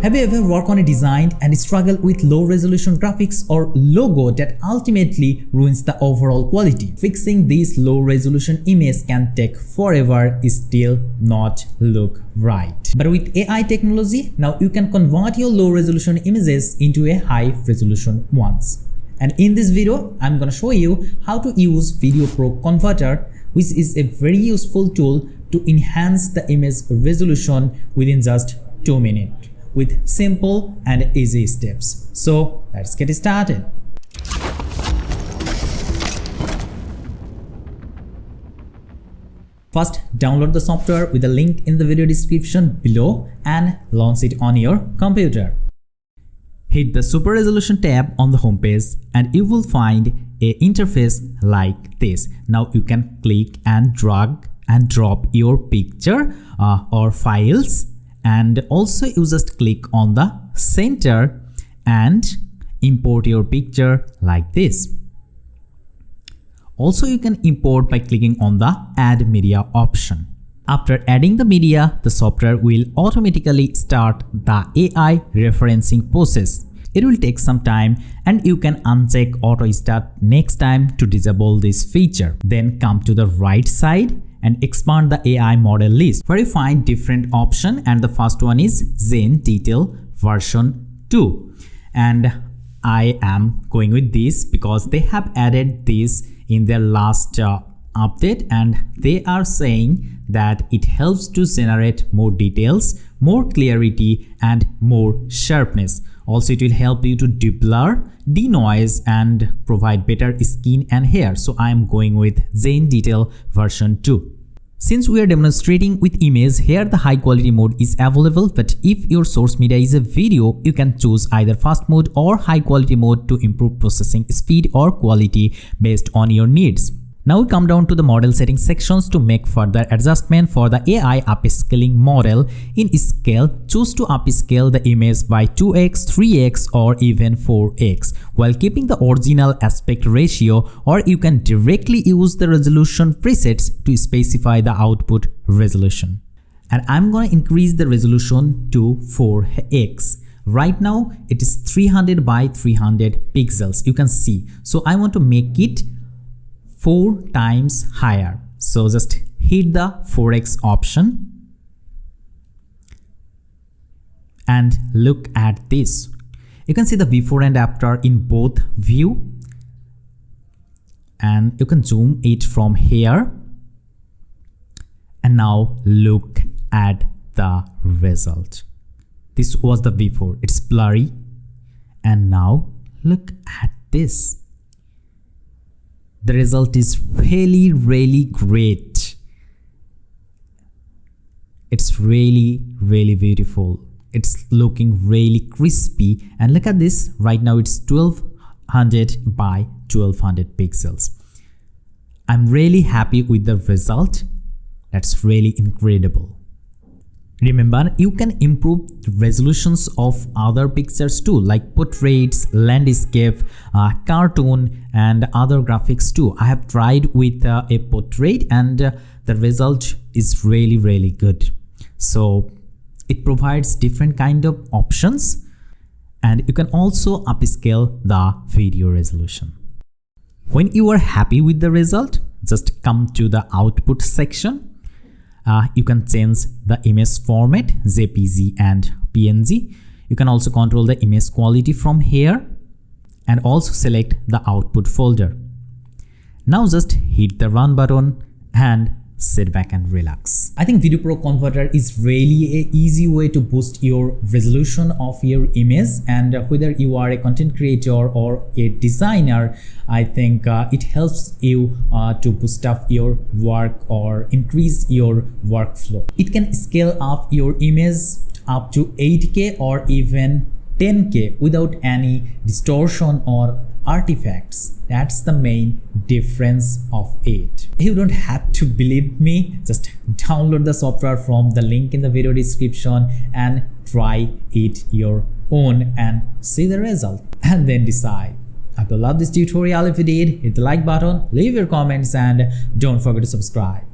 Have you ever worked on a design and struggled with low resolution graphics or logo that ultimately ruins the overall quality? Fixing these low resolution images can take forever, still not look right. But with AI technology, now you can convert your low resolution images into a high resolution ones. And in this video, I'm gonna show you how to use VideoProc Converter, which is a very useful tool to enhance the image resolution within just 2 minutes with simple and easy steps. So let's get started. First, download the software with the link in the video description below and launch it on your computer. Hit the Super Resolution tab on the homepage and you will find an interface like this. Now you can click and drag and drop your picture or files, and also you just click on the center and import your picture like this. Also you can import by clicking on the Add Media option. After adding the media, the software will automatically start the AI referencing process. It will take some time and you can uncheck Auto Start next time to disable this feature. Then come to the right side and expand the AI model list where you find different options, and the first one is Zen Detail version 2. And I am going with this because they have added this in their last update, and they are saying that it helps to generate more details, more clarity and more sharpness. Also, it will help you to deblur, denoise and provide better skin and hair. So I am going with Zen Detail version 2. Since we are demonstrating with image, here the high quality mode is available, but if your source media is a video, you can choose either fast mode or high quality mode to improve processing speed or quality based on your needs. Now we come down to the model settings sections to make further adjustment for the AI upscaling model. In scale, choose to upscale the image by 2x, 3x or even 4x while keeping the original aspect ratio, or you can directly use the resolution presets to specify the output resolution. And I'm gonna increase the resolution to 4x. Right now it is 300 by 300 pixels, you can see. So I want to make it 4 times higher. So just hit the 4x option and look at this. You can see the before and after in both view, and you can zoom it from here. And now look at the result. This was the before, it's blurry, and now look at this. The result is really great. It's really beautiful. It's looking really crispy, and look at this. Right now it's 1200 by 1200 pixels. I'm really happy with the result. That's really incredible. Remember, you can improve the resolutions of other pictures too, like portraits, landscape, cartoon and other graphics too. I have tried with a portrait and the result is really good. So it provides different kind of options, and you can also upscale the video resolution. When you are happy with the result, just come to the output section. You can change the image format, JPG and PNG. You can also control the image quality from here and also select the output folder. Now just hit the run button and sit back and relax. I think VideoProc Converter is really an easy way to boost your resolution of your image, and whether you are a content creator or a designer, I think it helps you to boost up your work or increase your workflow. It can scale up your image up to 8K or even 10K without any distortion or artifacts. That's the main difference of it. You don't have to believe me, just download the software from the link in the video description and try it your own and see the result and then decide. I will love this tutorial. If you did, hit the like button, leave your comments and don't forget to subscribe.